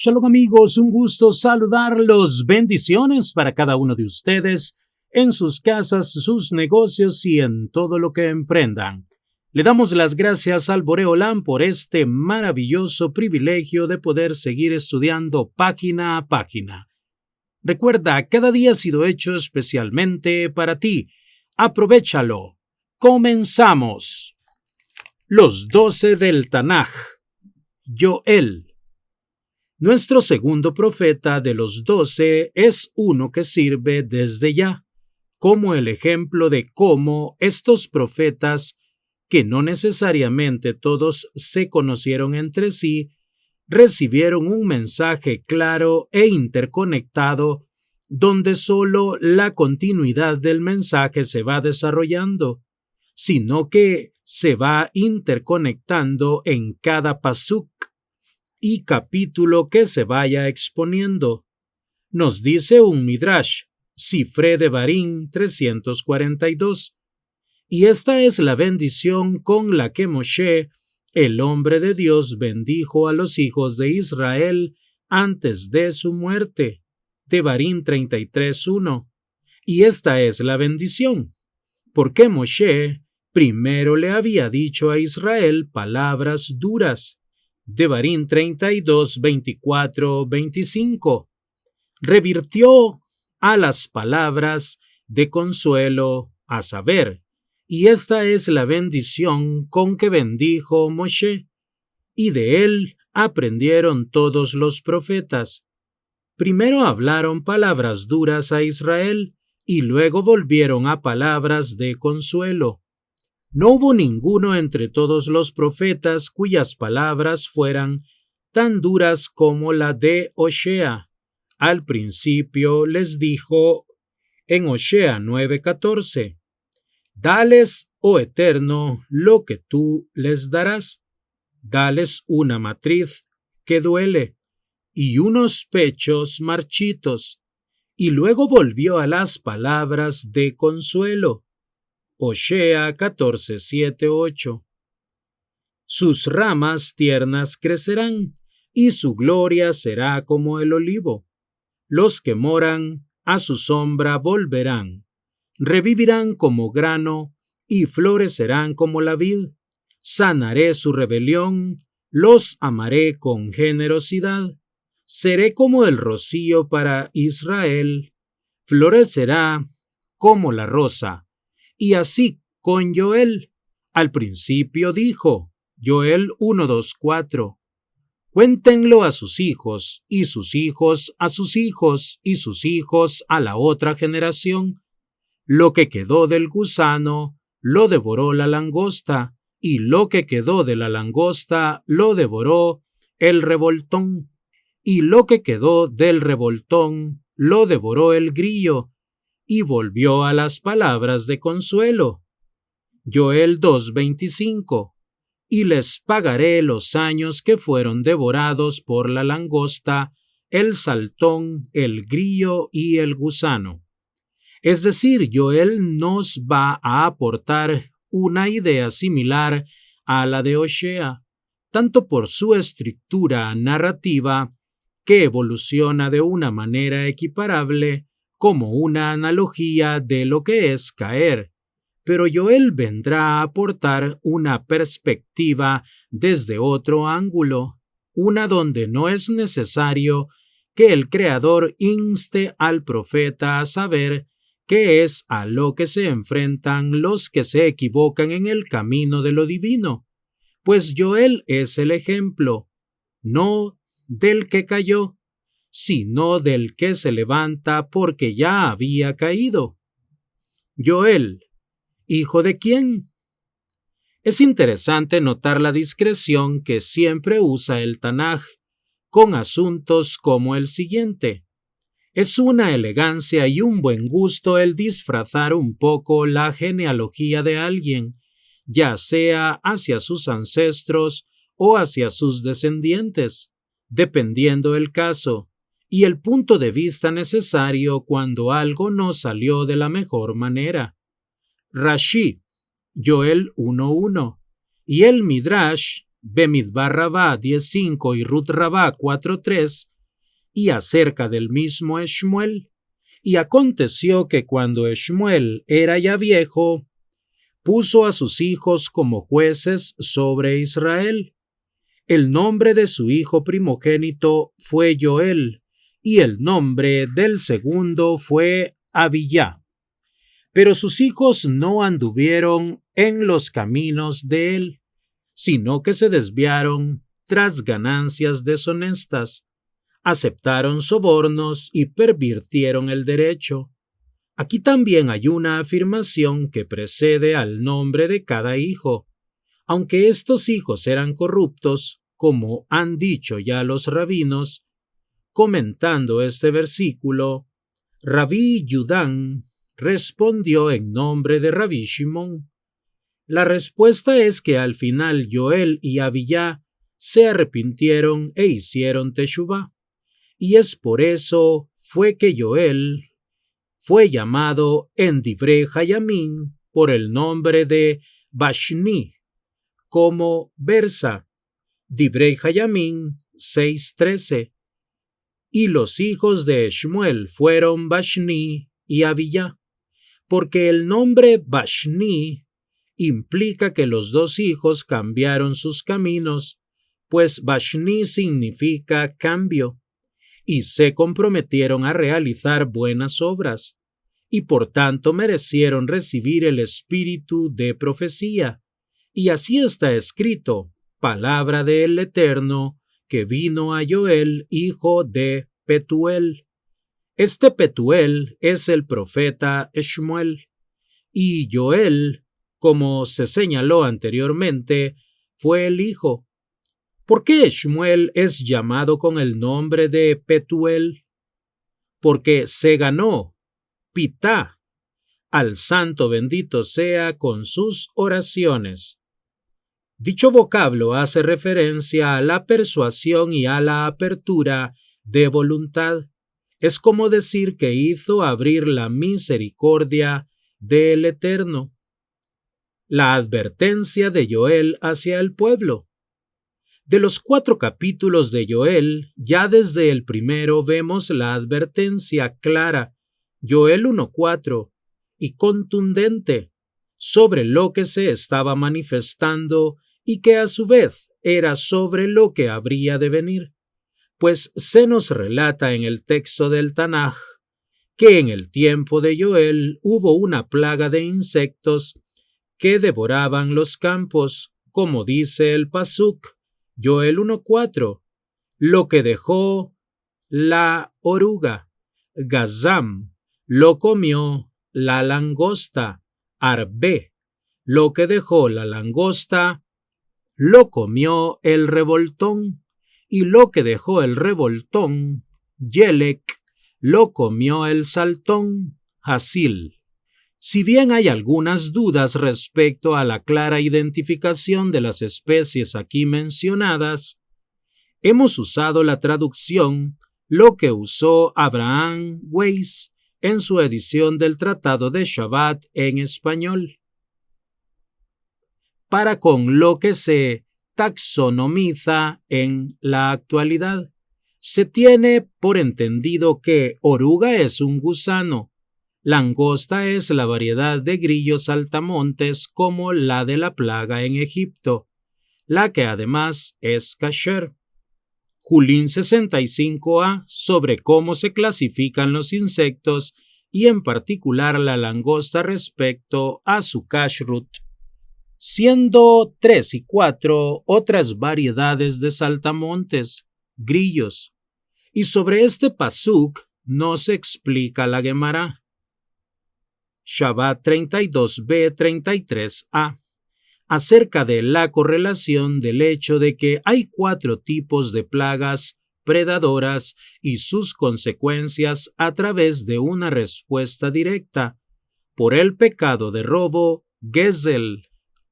Shalom amigos, un gusto saludarlos. Bendiciones para cada uno de ustedes en sus casas, sus negocios y en todo lo que emprendan. Le damos las gracias al Boré Olam por este maravilloso privilegio de poder seguir estudiando página a página. Recuerda, cada día ha sido hecho especialmente para ti. Aprovéchalo. Comenzamos. Los 12 del Tanaj. Yoel. Nuestro segundo profeta de los 12 es uno que sirve desde ya, como el ejemplo de cómo estos profetas, que no necesariamente todos se conocieron entre sí, recibieron un mensaje claro e interconectado, donde solo la continuidad del mensaje se va desarrollando, sino que se va interconectando en cada pasuk y capítulo que se vaya exponiendo. Nos dice un Midrash, Sifre Devarim 342, y esta es la bendición con la que Moshe, el hombre de Dios, bendijo a los hijos de Israel antes de su muerte. Devarim 33:1. Y esta es la bendición, porque Moshe primero le había dicho a Israel palabras duras. Devarim 32, 24, 25. Revirtió a las palabras de consuelo, a saber, y esta es la bendición con que bendijo Moshe, y de él aprendieron todos los profetas. Primero hablaron palabras duras a Israel, y luego volvieron a palabras de consuelo. No hubo ninguno entre todos los profetas cuyas palabras fueran tan duras como la de Hosea. Al principio les dijo en Hosea 9:14, «Dales, oh Eterno, lo que tú les darás. Dales una matriz que duele y unos pechos marchitos». Y luego volvió a las palabras de consuelo. Hosea 14, 7, 8. Sus ramas tiernas crecerán, y su gloria será como el olivo. Los que moran a su sombra volverán, revivirán como grano, y florecerán como la vid. Sanaré su rebelión, los amaré con generosidad. Seré como el rocío para Israel, florecerá como la rosa. Y así con Yoel. Al principio dijo, Yoel 1, 2, 4, «Cuéntenlo a sus hijos, y sus hijos a sus hijos, y sus hijos a la otra generación. Lo que quedó del gusano lo devoró la langosta, y lo que quedó de la langosta lo devoró el revoltón, y lo que quedó del revoltón lo devoró el grillo». Y volvió a las palabras de consuelo. Yoel 2:25. «Y les pagaré los años que fueron devorados por la langosta, el saltón, el grillo y el gusano». Es decir, Yoel nos va a aportar una idea similar a la de Hosea, tanto por su estructura narrativa, que evoluciona de una manera equiparable, como una analogía de lo que es caer, pero Yoel vendrá a aportar una perspectiva desde otro ángulo, una donde no es necesario que el Creador inste al profeta a saber qué es a lo que se enfrentan los que se equivocan en el camino de lo divino, pues Yoel es el ejemplo, no del que cayó, sino del que se levanta porque ya había caído. Yoel, ¿hijo de quién? Es interesante notar la discreción que siempre usa el Tanaj con asuntos como el siguiente. Es una elegancia y un buen gusto el disfrazar un poco la genealogía de alguien, ya sea hacia sus ancestros o hacia sus descendientes, dependiendo el caso, y el punto de vista necesario cuando algo no salió de la mejor manera. Rashi, Yoel 1:1, y el Midrash, Bemidbar Rabá 10:5 y Ruth Rabá 4:3, y acerca del mismo Shmuel. Y aconteció que cuando Shmuel era ya viejo, puso a sus hijos como jueces sobre Israel. El nombre de su hijo primogénito fue Joel, y el nombre del segundo fue Abiyá. Pero sus hijos no anduvieron en los caminos de él, sino que se desviaron tras ganancias deshonestas, aceptaron sobornos y pervirtieron el derecho. Aquí también hay una afirmación que precede al nombre de cada hijo. Aunque estos hijos eran corruptos, como han dicho ya los rabinos, comentando este versículo, Rabí Yudán respondió en nombre de Rabí Shimón. La respuesta es que al final Joel y Abiyá se arrepintieron e hicieron teshuvá, y es por eso fue que Joel fue llamado en Divrei Hayamim por el nombre de Bashni, como versa Divrei Hayamim 6:13. Y los hijos de Shmuel fueron Bashni y Abiyá, porque el nombre Bashni implica que los dos hijos cambiaron sus caminos, pues Bashni significa cambio, y se comprometieron a realizar buenas obras, y por tanto merecieron recibir el espíritu de profecía. Y así está escrito, palabra del Eterno, que vino a Joel, hijo de Petuel. Este Petuel es el profeta Shmuel, y Joel, como se señaló anteriormente, fue el hijo. ¿Por qué Shmuel es llamado con el nombre de Petuel? Porque se ganó, pitá, al santo bendito sea con sus oraciones. Dicho vocablo hace referencia a la persuasión y a la apertura de voluntad. Es como decir que hizo abrir la misericordia del Eterno. La advertencia de Joel hacia el pueblo. De los 4 capítulos de Joel, ya desde el primero vemos la advertencia clara, Joel 1:4, y contundente, sobre lo que se estaba manifestando y que a su vez era sobre lo que habría de venir, pues se nos relata en el texto del Tanaj que en el tiempo de Joel hubo una plaga de insectos que devoraban los campos, como dice el Pasuk, Joel 1:4, lo que dejó la oruga, Gazam, lo comió la langosta, Arbe, lo que dejó la langosta, lo comió el revoltón, y lo que dejó el revoltón, Yelek, lo comió el saltón, Hasil. Si bien hay algunas dudas respecto a la clara identificación de las especies aquí mencionadas, hemos usado la traducción lo que usó Abraham Weiss en su edición del Tratado de Shabbat en español, para con lo que se taxonomiza en la actualidad. Se tiene por entendido que oruga es un gusano, langosta es la variedad de grillos saltamontes como la de la plaga en Egipto, la que además es kasher. Julín 65a sobre cómo se clasifican los insectos y en particular la langosta respecto a su kashrut, siendo 3 y 4 otras variedades de saltamontes, grillos, y sobre este pasuk no se explica la Gemara. Shabbat 32b 33a, acerca de la correlación del hecho de que hay 4 tipos de plagas predadoras y sus consecuencias a través de una respuesta directa. Por el pecado de robo, Gezel.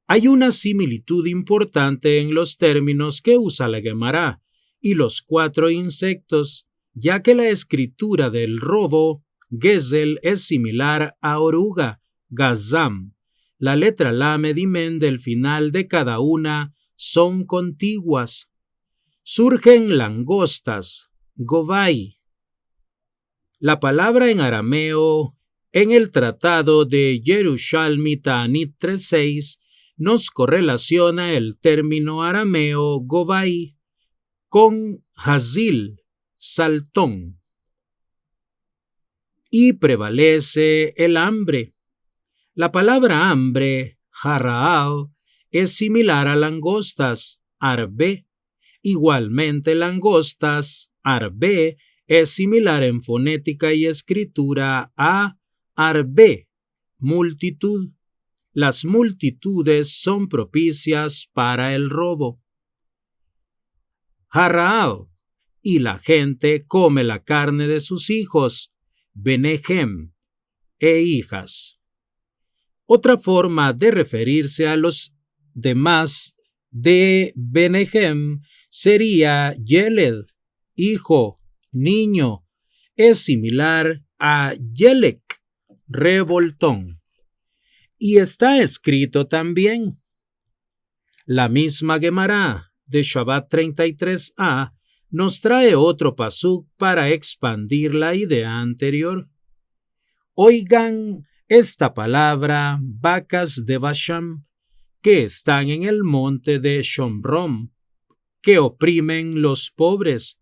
Hay una similitud importante en los términos que usa la Gemara y los 4 insectos, ya que la escritura del robo, Gezel, es similar a oruga, Gazam. La letra Lamed y Men del final de cada una son contiguas. Surgen langostas, Govai. La palabra en arameo en el Tratado de Yerushalmi Ta'anit 3.6 nos correlaciona el término arameo Govai con Hazil, saltón. Y prevalece el hambre. La palabra hambre, Haraal, es similar a langostas, arbe. Igualmente langostas, arbe, es similar en fonética y escritura a arbe, multitud. Las multitudes son propicias para el robo. Haraal, y la gente come la carne de sus hijos, benejem, e hijas. Otra forma de referirse a los demás de benejem sería yeled, hijo, niño. Es similar a yelek, revoltón. Y está escrito también. La misma Gemara de Shabbat 33a nos trae otro pasuk para expandir la idea anterior. Oigan esta palabra, vacas de Basham, que están en el monte de Shomrom, que oprimen los pobres,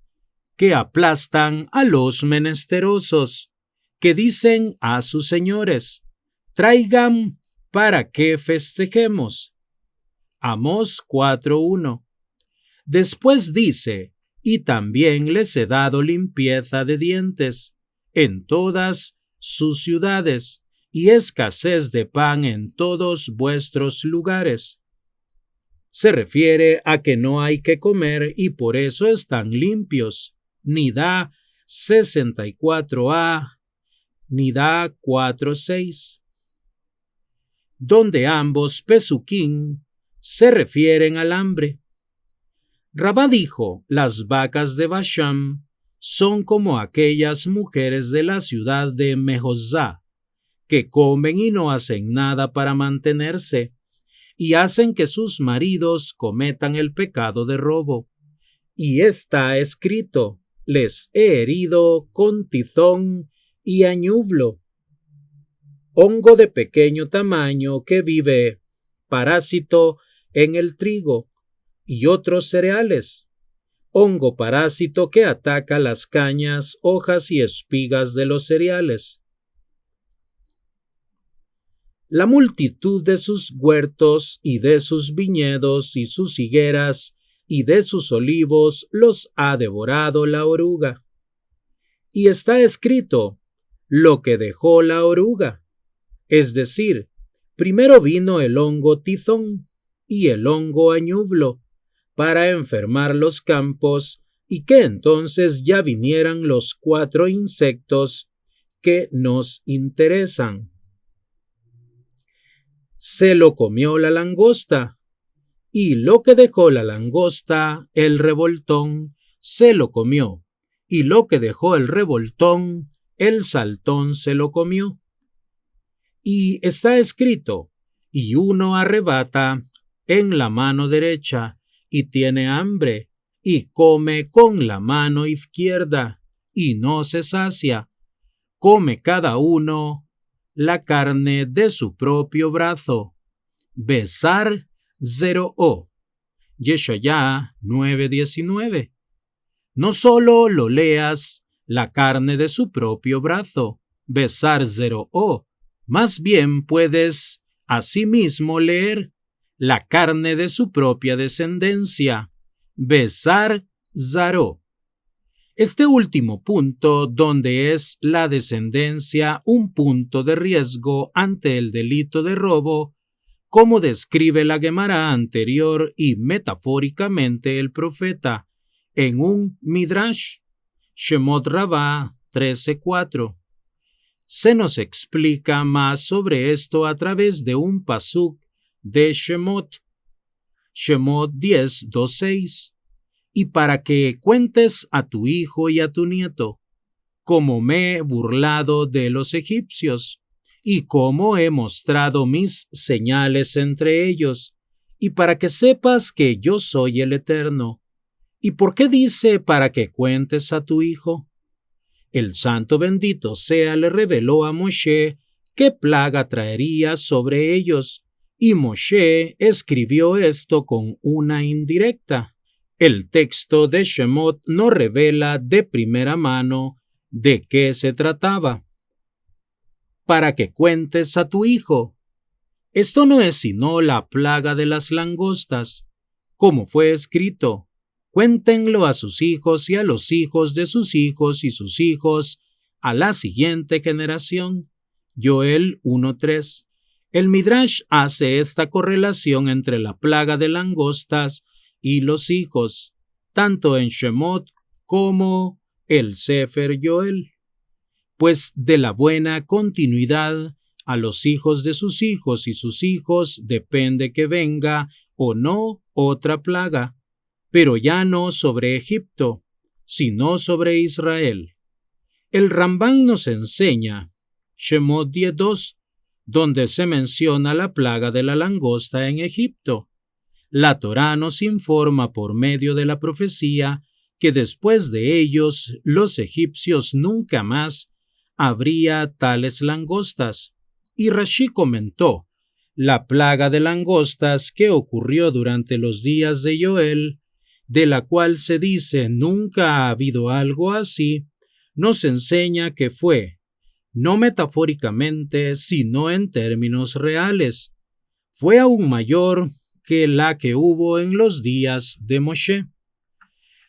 que aplastan a los menesterosos, que dicen a sus señores, traigan para que festejemos. Amós 4.1. Después dice, y también les he dado limpieza de dientes en todas sus ciudades y escasez de pan en todos vuestros lugares. Se refiere a que no hay que comer y por eso están limpios. Nidá 64a, Nidá 4.6. Donde ambos pesuquín se refieren al hambre. Rabá dijo, las vacas de Basham son como aquellas mujeres de la ciudad de Mehozá, que comen y no hacen nada para mantenerse, y hacen que sus maridos cometan el pecado de robo. Y está escrito, les he herido con tizón y añublo, hongo de pequeño tamaño que vive parásito en el trigo y otros cereales, hongo parásito que ataca las cañas, hojas y espigas de los cereales. La multitud de sus huertos y de sus viñedos y sus higueras y de sus olivos los ha devorado la oruga. Y está escrito, lo que dejó la oruga. Es decir, primero vino el hongo tizón y el hongo añublo para enfermar los campos y que entonces ya vinieran los 4 insectos que nos interesan. Se lo comió la langosta, y lo que dejó la langosta, el revoltón, se lo comió, y lo que dejó el revoltón, el saltón se lo comió. Y está escrito, y uno arrebata en la mano derecha, y tiene hambre, y come con la mano izquierda, y no se sacia. Come cada uno la carne de su propio brazo. Besar 0o. Yeshayá 9:19. No solo lo leas la carne de su propio brazo, besar 0o, más bien puedes asimismo leer la carne de su propia descendencia, besar zaró. Este último punto, donde es la descendencia un punto de riesgo ante el delito de robo, como describe la Gemara anterior y metafóricamente el profeta en un Midrash, Shemot Rabbah 13:4. Se nos explica más sobre esto a través de un pasuk de Shemot 10:2-6. Y para que cuentes a tu hijo y a tu nieto, cómo me he burlado de los egipcios, y cómo he mostrado mis señales entre ellos, y para que sepas que yo soy el Eterno. ¿Y por qué dice para que cuentes a tu hijo? El santo bendito sea le reveló a Moshe qué plaga traería sobre ellos, y Moshe escribió esto con una indirecta. El texto de Shemot no revela de primera mano de qué se trataba. Para que cuentes a tu hijo. Esto no es sino la plaga de las langostas, como fue escrito. Cuéntenlo a sus hijos y a los hijos de sus hijos y sus hijos, a la siguiente generación. Joel 1:3. El Midrash hace esta correlación entre la plaga de langostas y los hijos, tanto en Shemot como el Sefer Joel. Pues de la buena continuidad a los hijos de sus hijos y sus hijos depende que venga o no otra plaga, pero ya no sobre Egipto, sino sobre Israel. El Rambán nos enseña, Shemot 10:2, donde se menciona la plaga de la langosta en Egipto. La Torá nos informa por medio de la profecía que después de ellos los egipcios nunca más habría tales langostas. Y Rashi comentó, la plaga de langostas que ocurrió durante los días de Joel, de la cual se dice nunca ha habido algo así, nos enseña que fue, no metafóricamente, sino en términos reales, fue aún mayor que la que hubo en los días de Moshe.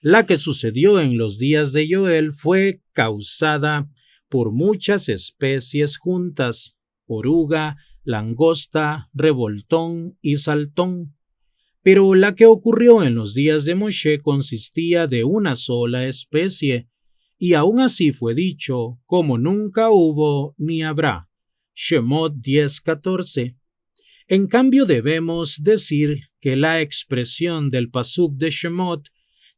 La que sucedió en los días de Joel fue causada por muchas especies juntas, oruga, langosta, revoltón y saltón. Pero la que ocurrió en los días de Moshe consistía de una sola especie, y aún así fue dicho, como nunca hubo ni habrá. Shemot 10:14. En cambio debemos decir que la expresión del pasuk de Shemot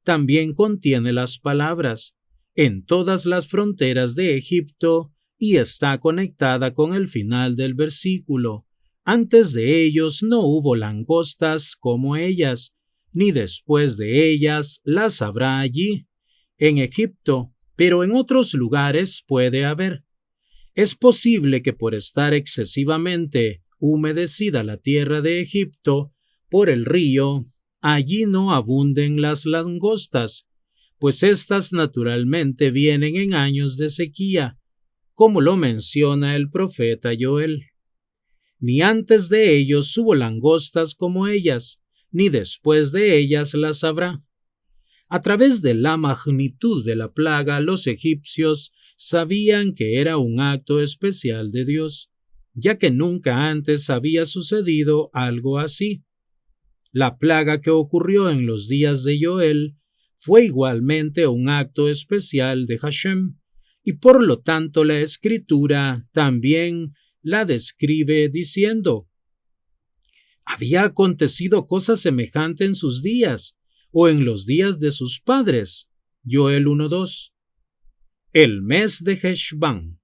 también contiene las palabras en todas las fronteras de Egipto y está conectada con el final del versículo. Antes de ellos no hubo langostas como ellas, ni después de ellas las habrá allí, en Egipto, pero en otros lugares puede haber. Es posible que por estar excesivamente humedecida la tierra de Egipto por el río, allí no abunden las langostas, pues éstas naturalmente vienen en años de sequía, como lo menciona el profeta Joel. Ni antes de ellos hubo langostas como ellas, ni después de ellas las habrá. A través de la magnitud de la plaga, los egipcios sabían que era un acto especial de Dios, ya que nunca antes había sucedido algo así. La plaga que ocurrió en los días de Joel fue igualmente un acto especial de Hashem, y por lo tanto la Escritura también la describe diciendo: había acontecido cosa semejante en sus días, o en los días de sus padres. Joel 1:2. El mes de Heshvan.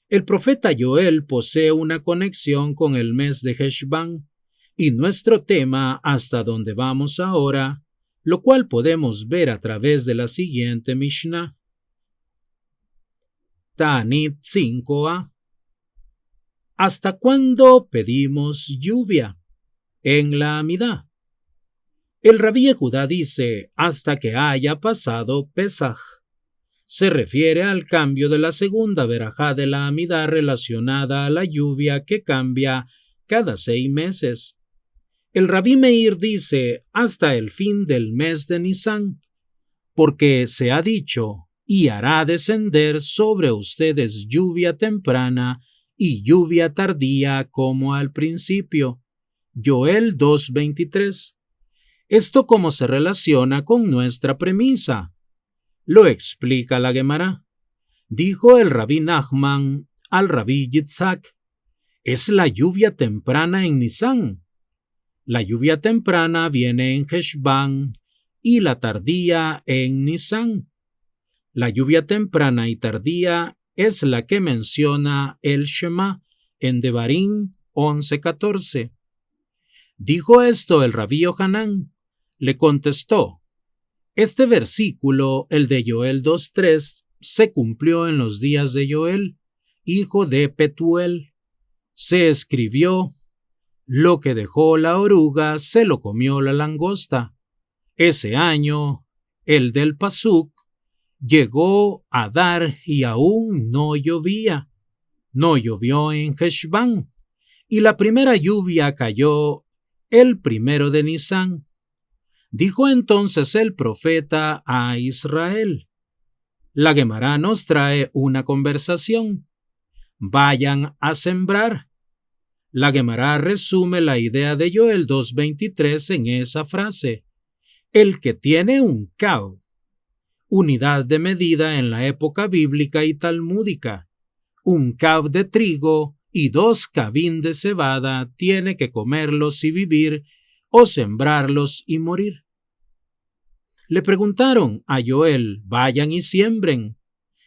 El profeta Joel posee una conexión con el mes de Heshvan, y nuestro tema hasta donde vamos ahora, lo cual podemos ver a través de la siguiente Mishnah. Ta'anit 5a. ¿Hasta cuándo pedimos lluvia? En la Amidá. El Rabí Yehudá dice, hasta que haya pasado Pesaj. Se refiere al cambio de la segunda verajá de la Amidá relacionada a la lluvia que cambia cada 6 meses. El Rabí Meir dice, hasta el fin del mes de Nisán, porque se ha dicho, y hará descender sobre ustedes lluvia temprana y lluvia tardía como al principio. Joel 2:23. Esto cómo se relaciona con nuestra premisa. Lo explica la Gemara. Dijo el Rabí Nachman al Rabí Yitzhak, es la lluvia temprana en Nisán. La lluvia temprana viene en Heshvan y la tardía en Nisán. La lluvia temprana y tardía es la que menciona el Shema en Devarim 11:14. Dijo esto el Rabí Yohanan. Le contestó, Este versículo, el de Joel 2:3, se cumplió en los días de Joel, hijo de Petuel. Se escribió: lo que dejó la oruga se lo comió la langosta. Ese año, el del Pasuk, llegó a dar y aún no llovía. No llovió en Heshbán, y la primera lluvia cayó el 1 de Nisán. Dijo entonces el profeta a Israel. La Guemará nos trae una conversación. Vayan a sembrar. La Guemará resume la idea de Joel 2:23 en esa frase. El que tiene un cab, unidad de medida en la época bíblica y talmúdica, un cab de trigo y 2 cabín de cebada, tiene que comerlos y vivir, o sembrarlos y morir. Le preguntaron a Joel: vayan y siembren.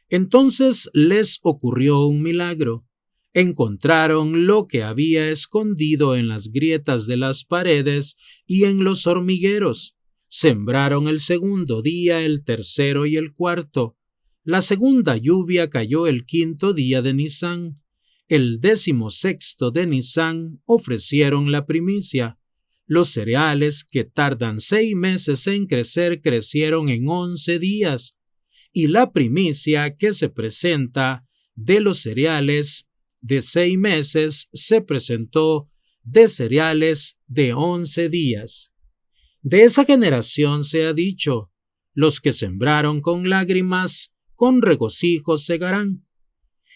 Entonces les ocurrió un milagro. Encontraron lo que había escondido en las grietas de las paredes y en los hormigueros. Sembraron el segundo día, el tercero y el cuarto. La segunda lluvia cayó el 5º día de Nisán. El 16º de Nisán ofrecieron la primicia. Los cereales, que tardan 6 meses en crecer, crecieron en 11 días. Y la primicia que se presenta de los cereales de 6 meses se presentó de cereales de 11 días. De esa generación se ha dicho: los que sembraron con lágrimas, con regocijo segarán.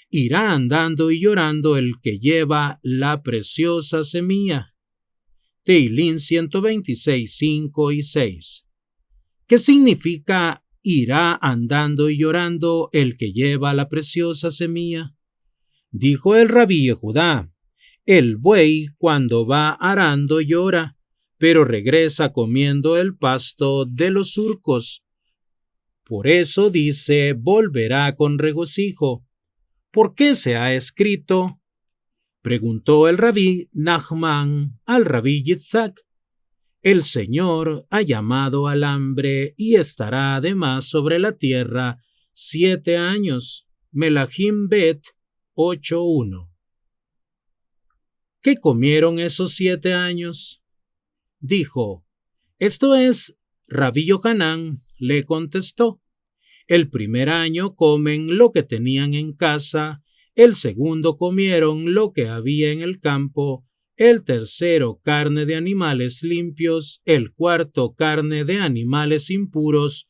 Irá andando y llorando el que lleva la preciosa semilla. Teilín 126, 5 y 6. ¿Qué significa irá andando y llorando el que lleva la preciosa semilla? Dijo el rabí Yehudá: el buey cuando va arando llora, pero regresa comiendo el pasto de los surcos. Por eso dice: volverá con regocijo. ¿Por qué se ha escrito? Preguntó el rabí Nachman al rabí Yitzhak. El Señor ha llamado al hambre y estará además sobre la tierra 7 años. Melahim Bet 8:1. ¿Qué comieron esos 7 años? Dijo: esto es, Rabí Yohanán le contestó: el primer año comen lo que tenían en casa, el segundo comieron lo que había en el campo, el tercero carne de animales limpios, el cuarto carne de animales impuros,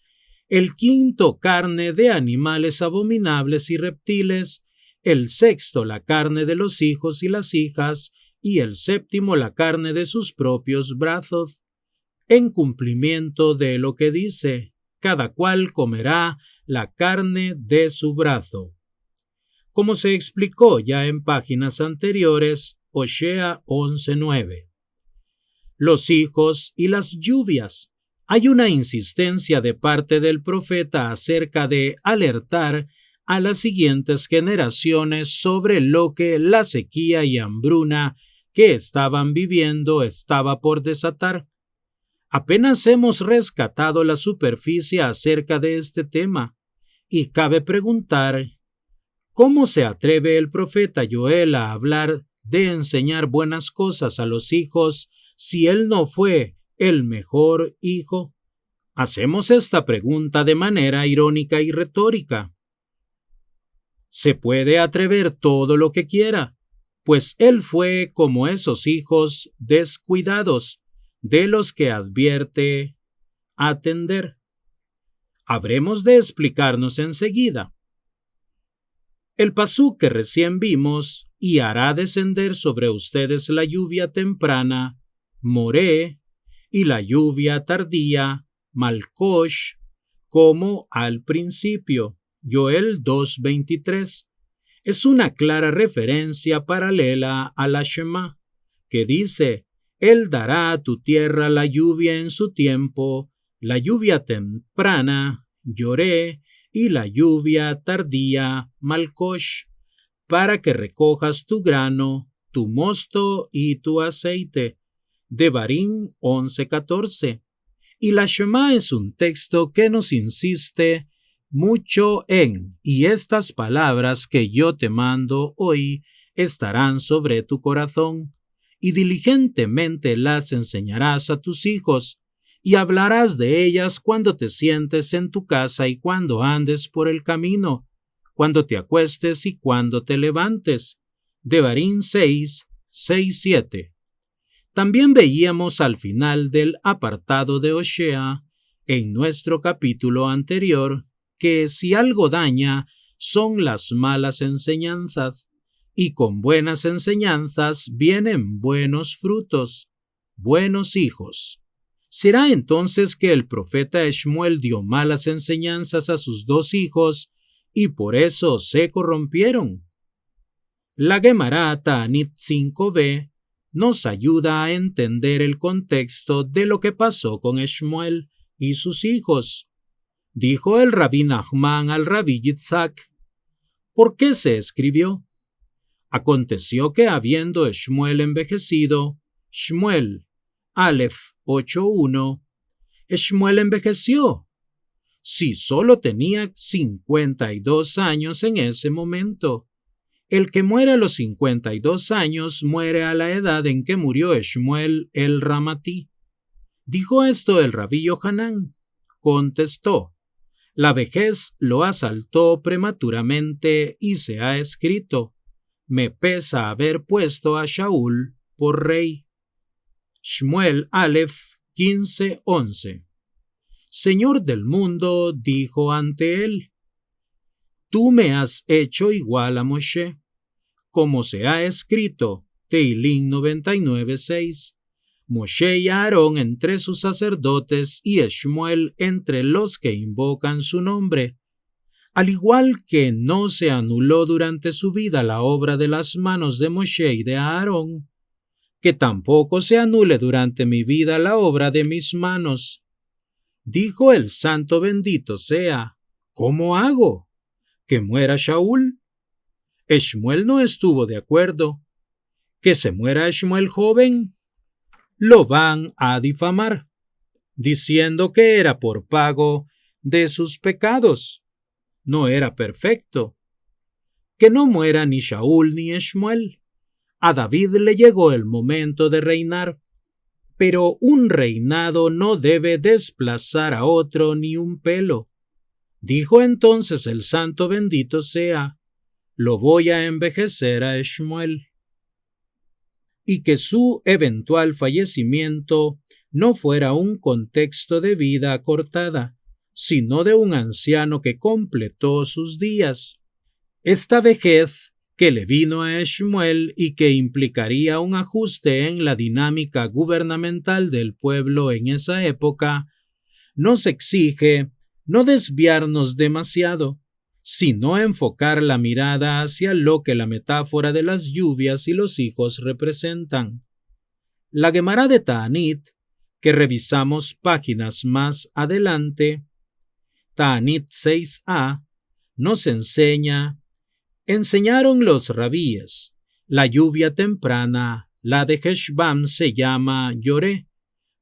el quinto carne de animales abominables y reptiles, el sexto la carne de los hijos y las hijas, y el séptimo la carne de sus propios brazos, en cumplimiento de lo que dice: cada cual comerá la carne de su brazo. Como se explicó ya en páginas anteriores, Osea 11:9. Los hijos y las lluvias. Hay una insistencia de parte del profeta acerca de alertar a las siguientes generaciones sobre lo que la sequía y hambruna que estaban viviendo estaba por desatar. Apenas hemos rescatado la superficie acerca de este tema, y cabe preguntar: ¿cómo se atreve el profeta Joel a hablar de enseñar buenas cosas a los hijos si él no fue el mejor hijo? Hacemos esta pregunta de manera irónica y retórica. Se puede atrever todo lo que quiera, pues él fue como esos hijos descuidados, de los que advierte atender. Habremos de explicarnos enseguida. El pasú que recién vimos: y hará descender sobre ustedes la lluvia temprana, Moré, y la lluvia tardía, Malkosh, como al principio, Joel 2:23. Es una clara referencia paralela a la Shema, que dice: él dará a tu tierra la lluvia en su tiempo, la lluvia temprana, Lloré, y la lluvia tardía, Malkosh, para que recojas tu grano, tu mosto y tu aceite. Devarim 11:14. Y la Shema es un texto que nos insiste mucho en, y estas palabras que yo te mando hoy estarán sobre tu corazón, y diligentemente las enseñarás a tus hijos, y hablarás de ellas cuando te sientes en tu casa y cuando andes por el camino, cuando te acuestes y cuando te levantes. Devarim 6:7. También veíamos al final del apartado de Osea, en nuestro capítulo anterior, que si algo daña son las malas enseñanzas, y con buenas enseñanzas vienen buenos frutos, buenos hijos. ¿Será entonces que el profeta Shmuel dio malas enseñanzas a sus dos hijos y por eso se corrompieron? La Gemara Ta'anit 5b nos ayuda a entender el contexto de lo que pasó con Shmuel y sus hijos. Dijo el Rabí Nachman al Rabí Yitzhak: ¿por qué se escribió? Aconteció que habiendo Shmuel envejecido, Shmuel, Aleph 8:1, Shmuel envejeció. Si solo tenía 52 años en ese momento. El que muere a los 52 años muere a la edad en que murió Shmuel el Ramatí. ¿Dijo esto el Rabí Yohanan? Contestó: la vejez lo asaltó prematuramente y se ha escrito: me pesa haber puesto a Shaul por rey. Shmuel Aleph 15:11. Señor del mundo dijo ante él: tú me has hecho igual a Moshe, como se ha escrito, Tehilim 99:6, Moshe y Aarón entre sus sacerdotes y Shmuel entre los que invocan su nombre. Al igual que no se anuló durante su vida la obra de las manos de Moshe y de Aarón, que tampoco se anule durante mi vida la obra de mis manos. Dijo el santo bendito sea: ¿cómo hago? ¿Que muera Shaul? Shmuel no estuvo de acuerdo. ¿Que se muera Shmuel joven? Lo van a difamar, diciendo que era por pago de sus pecados. No era perfecto. Que no muera ni Shaul ni Shmuel. A David le llegó el momento de reinar, pero un reinado no debe desplazar a otro ni un pelo. Dijo entonces el santo bendito sea: lo voy a envejecer a Shmuel. Y que su eventual fallecimiento no fuera un contexto de vida acortada, sino de un anciano que completó sus días. Esta vejez que le vino a Shmuel y que implicaría un ajuste en la dinámica gubernamental del pueblo en esa época, nos exige no desviarnos demasiado, sino enfocar la mirada hacia lo que la metáfora de las lluvias y los hijos representan. La Gemara de Ta'anit, que revisamos páginas más adelante, Ta'anit 6a, nos enseñaron los rabíes, la lluvia temprana, la de Heshbam, se llama Yoré,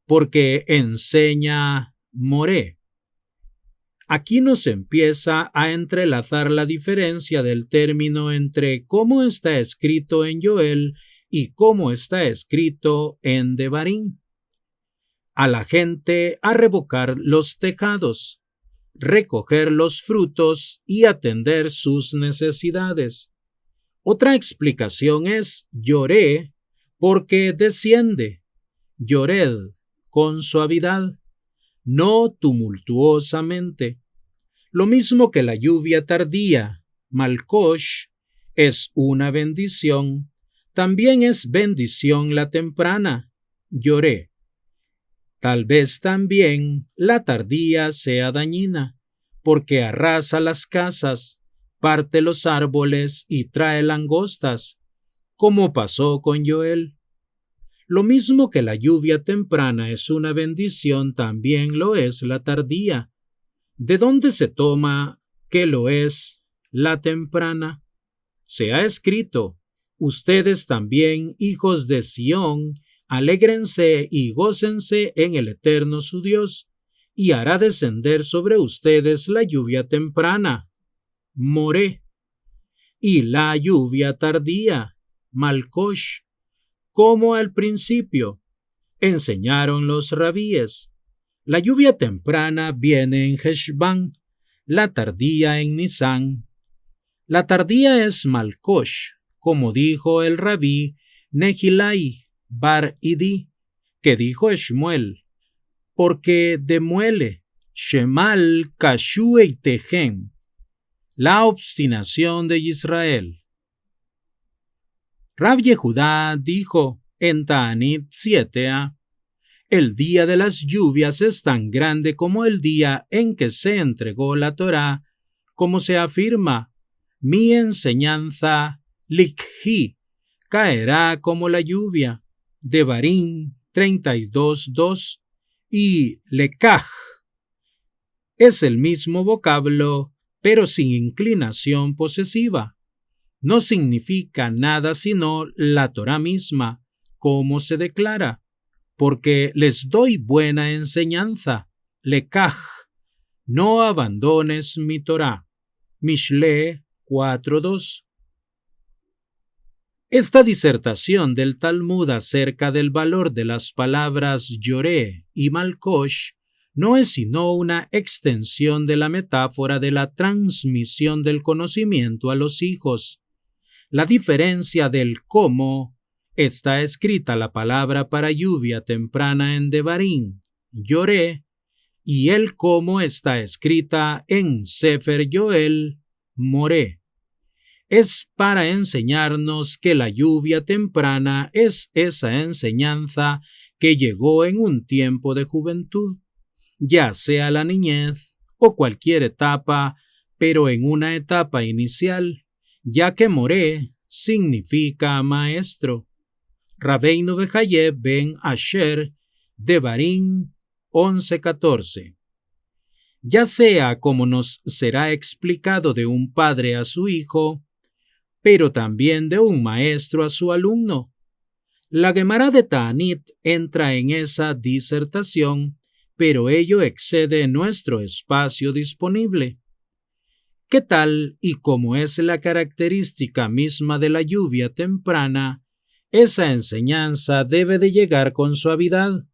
porque enseña Moré. Aquí nos empieza a entrelazar la diferencia del término entre cómo está escrito en Joel y cómo está escrito en Devarim. A la gente a revocar los tejados, recoger los frutos y atender sus necesidades. Otra explicación es lloré porque desciende, llored con suavidad, no tumultuosamente. Lo mismo que la lluvia tardía, Malkosh, es una bendición, también es bendición la temprana, lloré. Tal vez también la tardía sea dañina, porque arrasa las casas, parte los árboles y trae langostas, como pasó con Joel. Lo mismo que la lluvia temprana es una bendición, también lo es la tardía. ¿De dónde se toma que lo es la temprana? Se ha escrito: ustedes también, hijos de Sión, Alégrense y gócense en el Eterno su Dios, y hará descender sobre ustedes la lluvia temprana, Moré, y la lluvia tardía, Malcosh, como al principio, enseñaron los rabíes. La lluvia temprana viene en Heshbán, la tardía en Nisán. La tardía es Malcosh, como dijo el rabí Nehilai Bar Idi, que dijo Shmuel, porque demuele Shemal Kashuei Tehem, la obstinación de Israel. Rab Yehudá dijo en Ta'anit 7a, el día de las lluvias es tan grande como el día en que se entregó la Torá, como se afirma, mi enseñanza, Likhi, caerá como la lluvia, Devarim 32:2, y Lekaj es el mismo vocablo, pero sin inclinación posesiva. No significa nada sino la Torá misma, como se declara, porque les doy buena enseñanza, Lekaj, no abandones mi Torá, Mishle 4:2. Esta disertación del Talmud acerca del valor de las palabras Yoré y Malcosh no es sino una extensión de la metáfora de la transmisión del conocimiento a los hijos. La diferencia del cómo está escrita la palabra para lluvia temprana en Devarim, Yoré, y el cómo está escrita en Sefer Yoel, Moré. Es para enseñarnos que la lluvia temprana es esa enseñanza que llegó en un tiempo de juventud, ya sea la niñez o cualquier etapa, pero en una etapa inicial, ya que Moré significa maestro. Rabbeinu Behaye ben Asher, Devarim 11:14. Ya sea como nos será explicado de un padre a su hijo, pero también de un maestro a su alumno. La Gemara de Ta'anit entra en esa disertación, pero ello excede nuestro espacio disponible. ¿Qué tal y como es la característica misma de la lluvia temprana? Esa enseñanza debe de llegar con suavidad,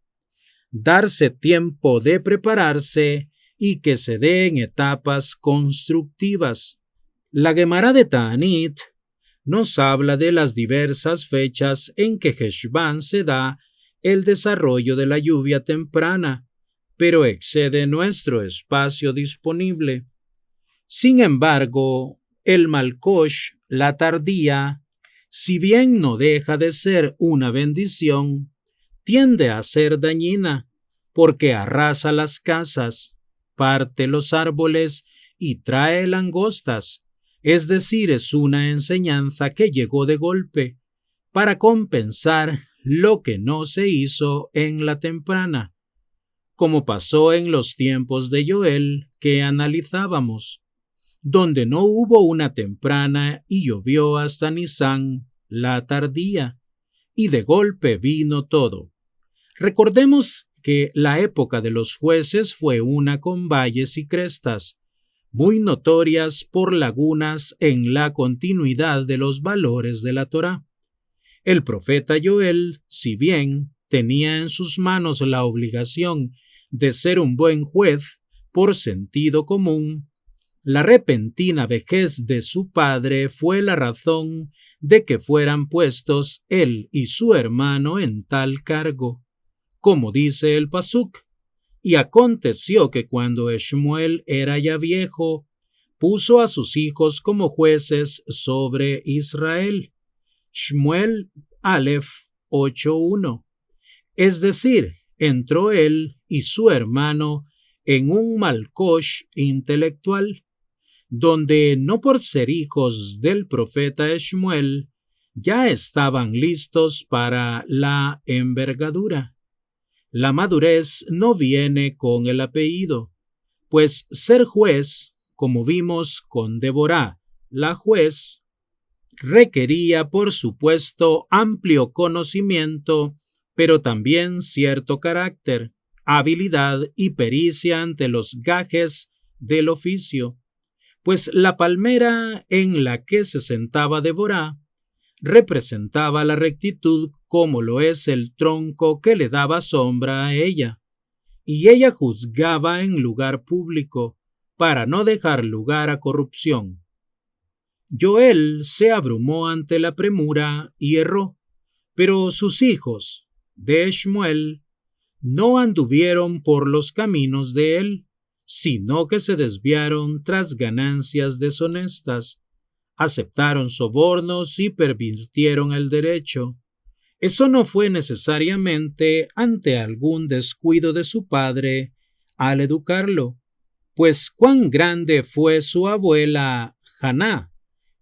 darse tiempo de prepararse y que se dé en etapas constructivas. La Gemara de Ta'anit nos habla de las diversas fechas en que Heshbán se da el desarrollo de la lluvia temprana, pero excede nuestro espacio disponible. Sin embargo, el Malcosh, la tardía, si bien no deja de ser una bendición, tiende a ser dañina, porque arrasa las casas, parte los árboles y trae langostas. Es decir, es una enseñanza que llegó de golpe para compensar lo que no se hizo en la temprana, como pasó en los tiempos de Joel que analizábamos, donde no hubo una temprana y llovió hasta Nisán, la tardía, y de golpe vino todo. Recordemos que la época de los jueces fue una con valles y crestas, muy notorias por lagunas en la continuidad de los valores de la Torá. El profeta Joel, si bien tenía en sus manos la obligación de ser un buen juez por sentido común, la repentina vejez de su padre fue la razón de que fueran puestos él y su hermano en tal cargo. Como dice el Pasuk, y aconteció que cuando Shmuel era ya viejo, puso a sus hijos como jueces sobre Israel. Shmuel Aleph 8:1. Es decir, entró él y su hermano en un malcosh intelectual, donde no por ser hijos del profeta Shmuel, ya estaban listos para la envergadura. La madurez no viene con el apellido, pues ser juez, como vimos con Deborah, la juez, requería por supuesto amplio conocimiento pero también cierto carácter, habilidad y pericia ante los gajes del oficio, pues la palmera en la que se sentaba Débora representaba la rectitud como lo es el tronco que le daba sombra a ella, y ella juzgaba en lugar público para no dejar lugar a corrupción. Joel se abrumó ante la premura y erró, pero sus hijos, de Shmuel, no anduvieron por los caminos de él, sino que se desviaron tras ganancias deshonestas, aceptaron sobornos y pervirtieron el derecho. Eso no fue necesariamente ante algún descuido de su padre al educarlo, pues cuán grande fue su abuela Haná,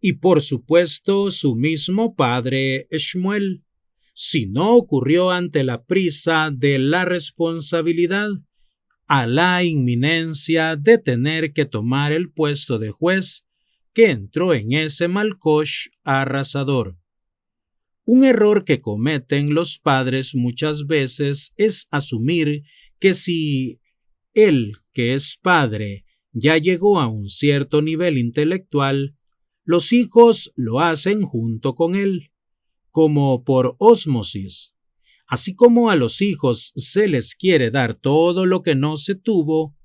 y por supuesto su mismo padre Shmuel, si no ocurrió ante la prisa de la responsabilidad, a la inminencia de tener que tomar el puesto de juez que entró en ese malcosh arrasador. Un error que cometen los padres muchas veces es asumir que si él, que es padre, ya llegó a un cierto nivel intelectual, los hijos lo hacen junto con él, como por ósmosis. Así como a los hijos se les quiere dar todo lo que no se tuvo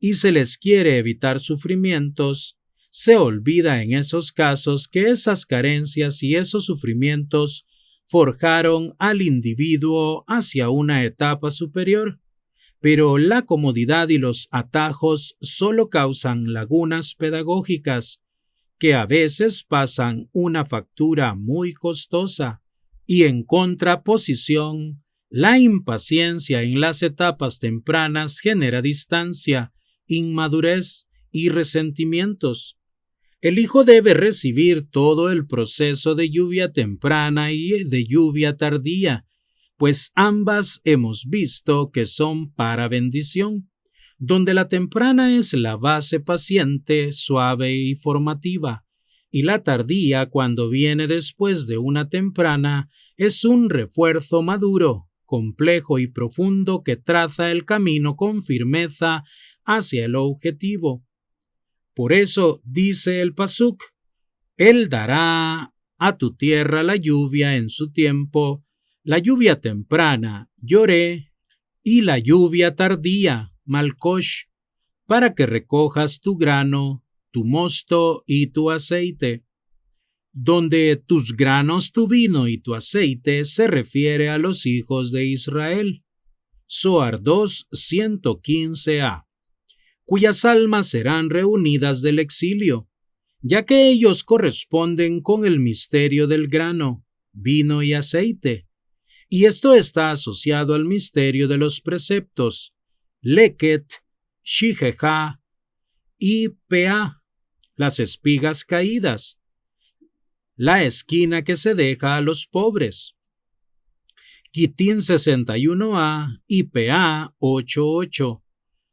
y se les quiere evitar sufrimientos, se olvida en esos casos que esas carencias y esos sufrimientos forjaron al individuo hacia una etapa superior, pero la comodidad y los atajos solo causan lagunas pedagógicas que a veces pasan una factura muy costosa, y en contraposición, la impaciencia en las etapas tempranas genera distancia, inmadurez y resentimientos. El hijo debe recibir todo el proceso de lluvia temprana y de lluvia tardía, pues ambas hemos visto que son para bendición, donde la temprana es la base paciente, suave y formativa, y la tardía, cuando viene después de una temprana, es un refuerzo maduro, complejo y profundo que traza el camino con firmeza hacia el objetivo. Por eso dice el pasuk: Él dará a tu tierra la lluvia en su tiempo, la lluvia temprana, lloré, y la lluvia tardía, malcosh, para que recojas tu grano, tu mosto y tu aceite. Donde tus granos, tu vino y tu aceite se refiere a los hijos de Israel. Zohar 2, 115a. Cuyas almas serán reunidas del exilio, ya que ellos corresponden con el misterio del grano, vino y aceite, y esto está asociado al misterio de los preceptos, leket, shijeja y pea, las espigas caídas, la esquina que se deja a los pobres. Gitín 61a y PA 88,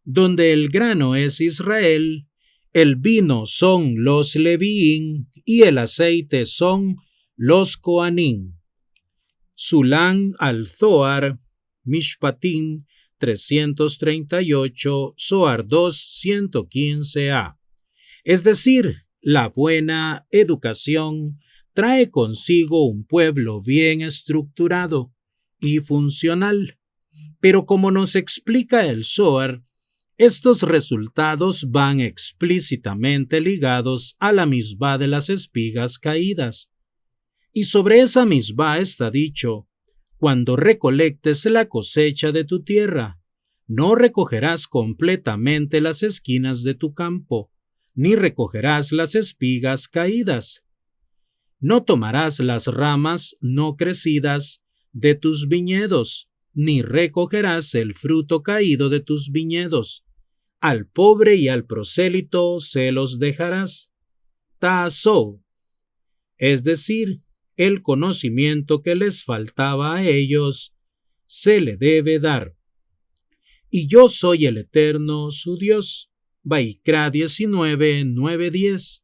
donde el grano es Israel, el vino son los Levín y el aceite son los Coanín. Sulán al-Zohar, Mishpatín 338, Zohar 2, 115a. Es decir, la buena educación trae consigo un pueblo bien estructurado y funcional, pero como nos explica el Zohar, estos resultados van explícitamente ligados a la misbá de las espigas caídas. Y sobre esa misbá está dicho: cuando recolectes la cosecha de tu tierra, no recogerás completamente las esquinas de tu campo, ni recogerás las espigas caídas. No tomarás las ramas no crecidas de tus viñedos, ni recogerás el fruto caído de tus viñedos. Al pobre y al prosélito se los dejarás. Ta'asó, es decir, el conocimiento que les faltaba a ellos, se le debe dar. Y yo soy el Eterno, su Dios. Vaikra 19, 9-10.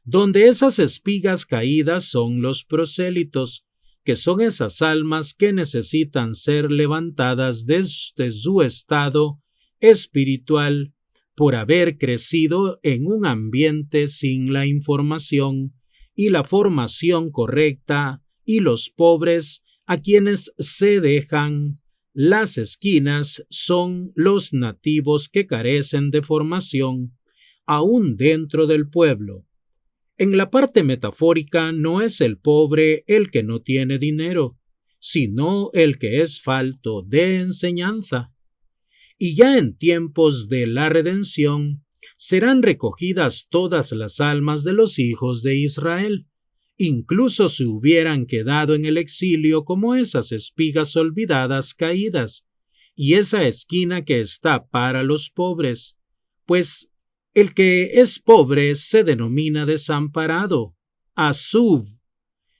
Donde esas espigas caídas son los prosélitos, que son esas almas que necesitan ser levantadas desde su estado espiritual por haber crecido en un ambiente sin la información y la formación correcta, y los pobres a quienes se dejan las esquinas son los nativos que carecen de formación aún dentro del pueblo. En la parte metafórica no es el pobre el que no tiene dinero, sino el que es falto de enseñanza. Y ya en tiempos de la redención serán recogidas todas las almas de los hijos de Israel, incluso si hubieran quedado en el exilio como esas espigas olvidadas caídas, y esa esquina que está para los pobres, pues el que es pobre se denomina desamparado, Asub,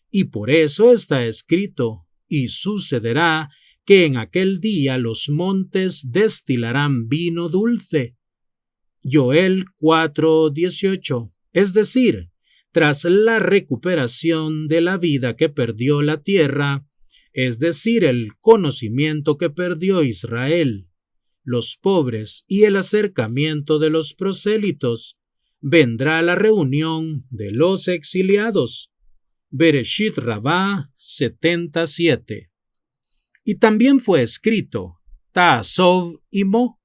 y por eso está escrito, y sucederá que en aquel día los montes destilarán vino dulce. Joel 4:18, es decir, tras la recuperación de la vida que perdió la tierra, es decir, el conocimiento que perdió Israel, los pobres y el acercamiento de los prosélitos, vendrá la reunión de los exiliados. Bereshit Rabá 77. Y también fue escrito Ta'asov y Mo.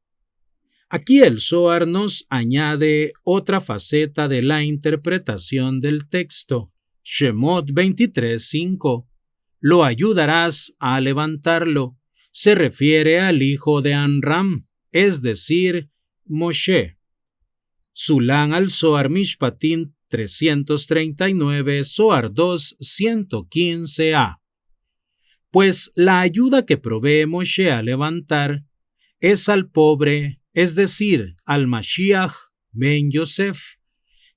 Aquí el Zohar nos añade otra faceta de la interpretación del texto. Shemot 23:5. Lo ayudarás a levantarlo. Se refiere al hijo de Amram, es decir, Moshe. Sulan al Zohar Mishpatim 339, Zohar 2, 115a. Pues la ayuda que provee Moshe a levantar es al pobre, es decir, al Mashiach ben Yosef,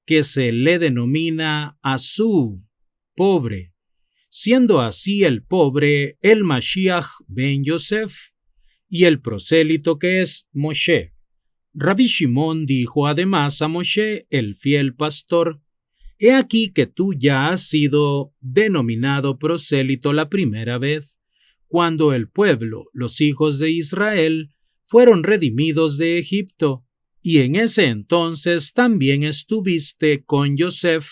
que se le denomina Asub, pobre, siendo así el pobre el Mashiach ben Yosef y el prosélito que es Moshe. Rabbi Shimon dijo además a Moshe, el fiel pastor: He aquí que tú ya has sido denominado prosélito la primera vez, cuando el pueblo, los hijos de Israel, fueron redimidos de Egipto, y en ese entonces también estuviste con Yosef,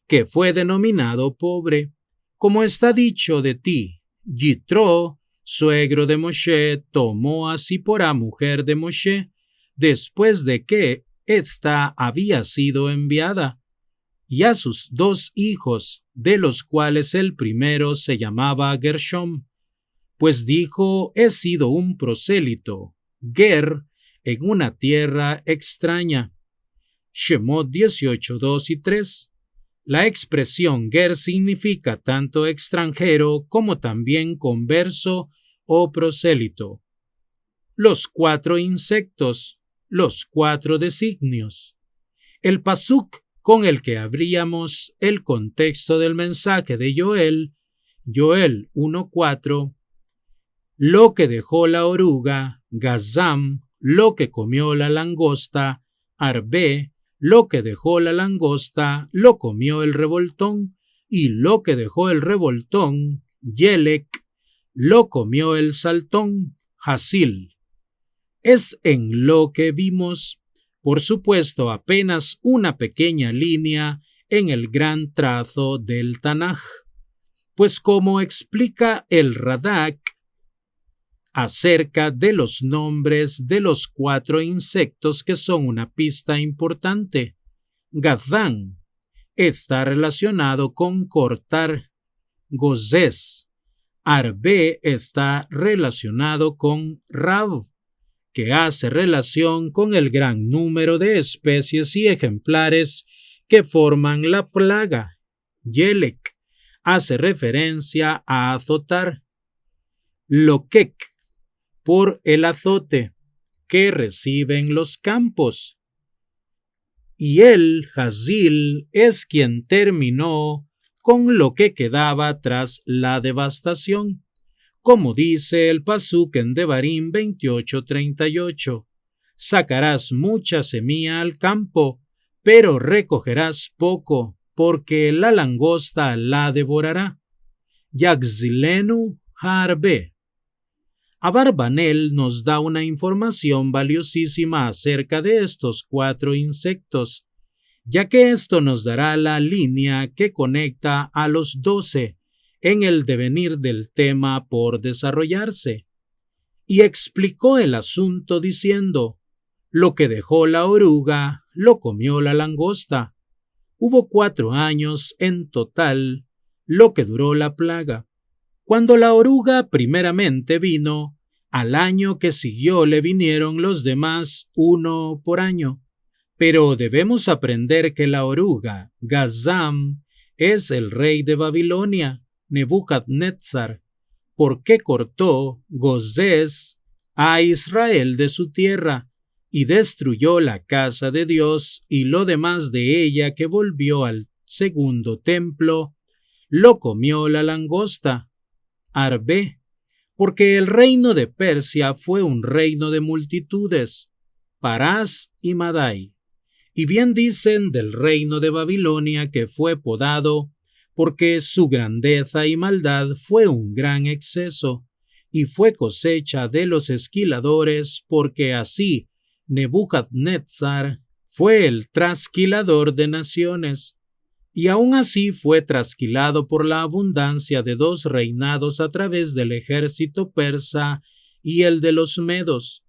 que fue denominado pobre. Como está dicho de ti, Yitro, suegro de Moshe, tomó a Zipporá, mujer de Moshe, después de que ésta había sido enviada, y a sus 2 hijos, de los cuales el primero se llamaba Gershom, pues dijo: he sido un prosélito, Ger, en una tierra extraña. Shemot 18:2 y 3. La expresión Ger significa tanto extranjero como también converso o prosélito. Los 4 insectos, los 4 designios. El pasuk con el que abríamos el contexto del mensaje de Joel 1:4, lo que dejó la oruga, Gazam, lo que comió la langosta, Arbe, lo que dejó la langosta, lo comió el revoltón, y lo que dejó el revoltón, Yelek, lo comió el saltón, Hasil. Es en lo que vimos, por supuesto, apenas una pequeña línea en el gran trazo del Tanaj, pues como explica el Radak acerca de los nombres de los 4 insectos que son una pista importante, Gadán está relacionado con cortar, Gozés, Arbe está relacionado con Rab, que hace relación con el gran número de especies y ejemplares que forman la plaga. Yelek hace referencia a azotar. Lokek, por el azote que reciben los campos. Y el Hazil es quien terminó con lo que quedaba tras la devastación. Como dice el pasuk en Devarim 28:38, sacarás mucha semilla al campo, pero recogerás poco, porque la langosta la devorará. Yagzilenu Harbe. Abarbanel nos da una información valiosísima acerca de estos 4 insectos, ya que esto nos dará la línea que conecta a los 12 en el devenir del tema por desarrollarse. Y explicó el asunto diciendo: lo que dejó la oruga, lo comió la langosta. Hubo 4 años en total, lo que duró la plaga. Cuando la oruga primeramente vino, al año que siguió le vinieron los demás 1 por año. Pero debemos aprender que la oruga, Gazam, es el rey de Babilonia, Nebuchadnezzar, porque cortó Gozés a Israel de su tierra y destruyó la casa de Dios y lo demás de ella que volvió al segundo templo, lo comió la langosta, Arbe, porque el reino de Persia fue un reino de multitudes, Parás y Madai. Y bien dicen del reino de Babilonia que fue podado, porque su grandeza y maldad fue un gran exceso, y fue cosecha de los esquiladores, porque así Nebuchadnezzar fue el trasquilador de naciones, y aun así fue trasquilado por la abundancia de 2 reinados a través del ejército persa y el de los medos,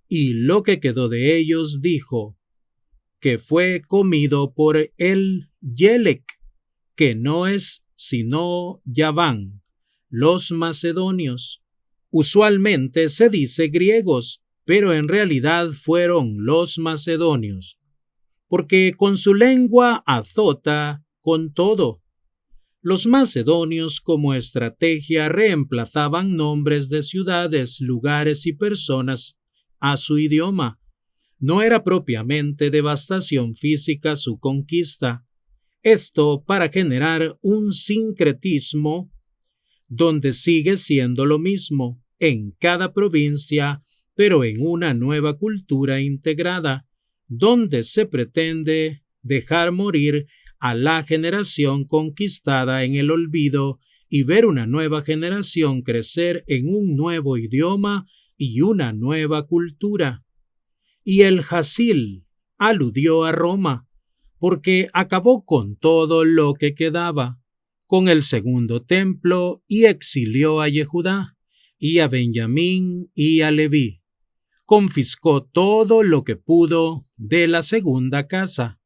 y lo que quedó de ellos dijo, que fue comido por el Yelec, que no es sino Yaván, los macedonios. Usualmente se dice griegos, pero en realidad fueron los macedonios, porque con su lengua azota con todo. Los macedonios como estrategia reemplazaban nombres de ciudades, lugares y personas a su idioma. No era propiamente devastación física su conquista. Esto para generar un sincretismo donde sigue siendo lo mismo en cada provincia, pero en una nueva cultura integrada, donde se pretende dejar morir a la generación conquistada en el olvido y ver una nueva generación crecer en un nuevo idioma y una nueva cultura. Y el Hasil aludió a Roma, porque acabó con todo lo que quedaba, con el segundo templo, y exilió a Yehudá, y a Benjamín, y a Leví. Confiscó todo lo que pudo de la segunda casa.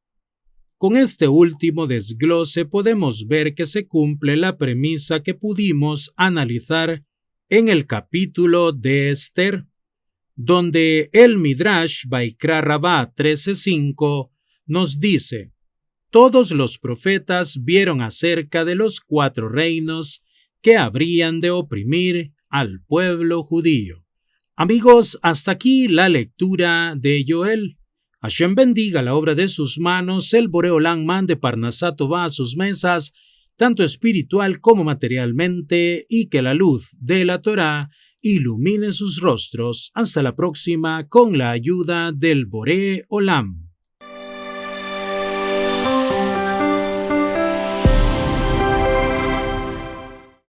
Con este último desglose podemos ver que se cumple la premisa que pudimos analizar en el capítulo de Esther, donde el Midrash Vaikra Rabá 13:5 nos dice: todos los profetas vieron acerca de los 4 reinos que habrían de oprimir al pueblo judío. Amigos, hasta aquí la lectura de Joel. Hashem bendiga la obra de sus manos, el Boreolán mande Parnasá Tová a sus mesas, tanto espiritual como materialmente, y que la luz de la Torá ilumine sus rostros. Hasta la próxima con la ayuda del Boreolam.